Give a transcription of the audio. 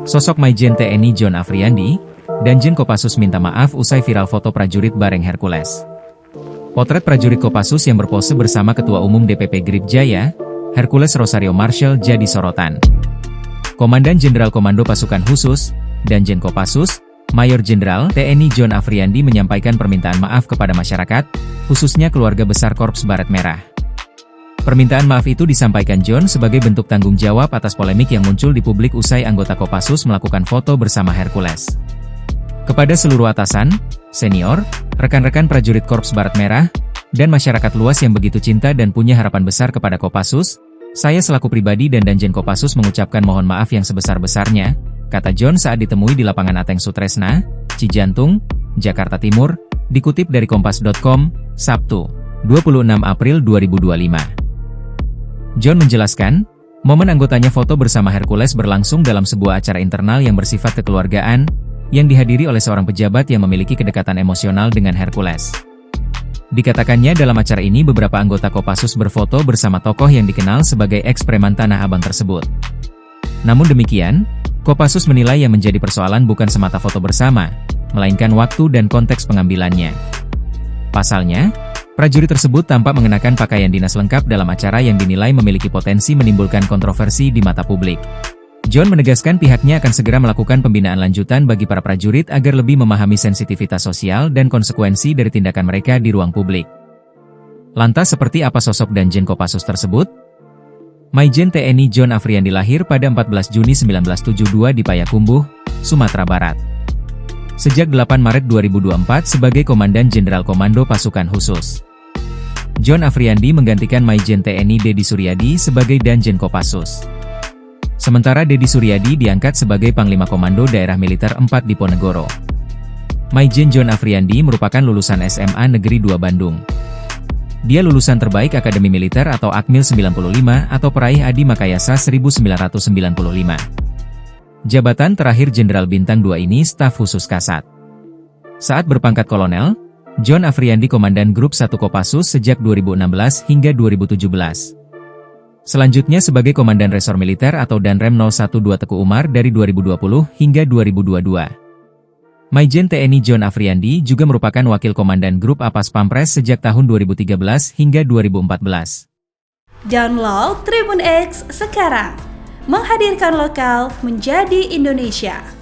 Sosok Maijen TNI John Afriandi, Danjen Kopassus minta maaf usai viral foto prajurit bareng Hercules. Potret prajurit Kopassus yang berpose bersama Ketua Umum DPP Grip Jaya, Hercules Rosario Marshall jadi sorotan. Komandan Jenderal Komando Pasukan Khusus, Danjen Kopassus, Mayor Jenderal TNI John Afriandi menyampaikan permintaan maaf kepada masyarakat, khususnya keluarga besar Korps Baret Merah. Permintaan maaf itu disampaikan John sebagai bentuk tanggung jawab atas polemik yang muncul di publik usai anggota Kopassus melakukan foto bersama Hercules. Kepada seluruh atasan, senior, rekan-rekan prajurit Korps Baret Merah, dan masyarakat luas yang begitu cinta dan punya harapan besar kepada Kopassus, saya selaku pribadi dan Danjen Kopassus mengucapkan mohon maaf yang sebesar-besarnya, kata John saat ditemui di lapangan Ateng Sutresna, Cijantung, Jakarta Timur, dikutip dari Kompas.com, Sabtu, 26 April 2025. John menjelaskan, momen anggotanya foto bersama Hercules berlangsung dalam sebuah acara internal yang bersifat kekeluargaan, yang dihadiri oleh seorang pejabat yang memiliki kedekatan emosional dengan Hercules. Dikatakannya dalam acara ini beberapa anggota Kopassus berfoto bersama tokoh yang dikenal sebagai eks-preman Tanah Abang tersebut. Namun demikian, Kopassus menilai yang menjadi persoalan bukan semata foto bersama, melainkan waktu dan konteks pengambilannya. Pasalnya, prajurit tersebut tampak mengenakan pakaian dinas lengkap dalam acara yang dinilai memiliki potensi menimbulkan kontroversi di mata publik. John menegaskan pihaknya akan segera melakukan pembinaan lanjutan bagi para prajurit agar lebih memahami sensitivitas sosial dan konsekuensi dari tindakan mereka di ruang publik. Lantas seperti apa sosok Danjen Kopassus tersebut? Maijen TNI John Afriandi lahir pada 14 Juni 1972 di Payakumbuh, Sumatera Barat. Sejak 8 Maret 2024 sebagai Komandan Jenderal Komando Pasukan Khusus. John Afriandi menggantikan Maijen TNI Dedi Suryadi sebagai Danjen Kopassus. Sementara Dedi Suryadi diangkat sebagai Panglima Komando Daerah Militer 4 Diponegoro. Maijen John Afriandi merupakan lulusan SMA Negeri 2 Bandung. Dia lulusan terbaik Akademi Militer atau Akmil 95 atau peraih Adi Makayasa 1995. Jabatan terakhir Jenderal Bintang 2 ini staf khusus Kasat. Saat berpangkat kolonel, John Afriandi Komandan Grup 1 Kopassus sejak 2016 hingga 2017. Selanjutnya sebagai Komandan Resor Militer atau Danrem 012 Teku Umar dari 2020 hingga 2022. Maijen TNI John Afriandi juga merupakan Wakil Komandan Grup A Pas Pampres sejak tahun 2013 hingga 2014. Download Tribun X sekarang, menghadirkan lokal menjadi Indonesia.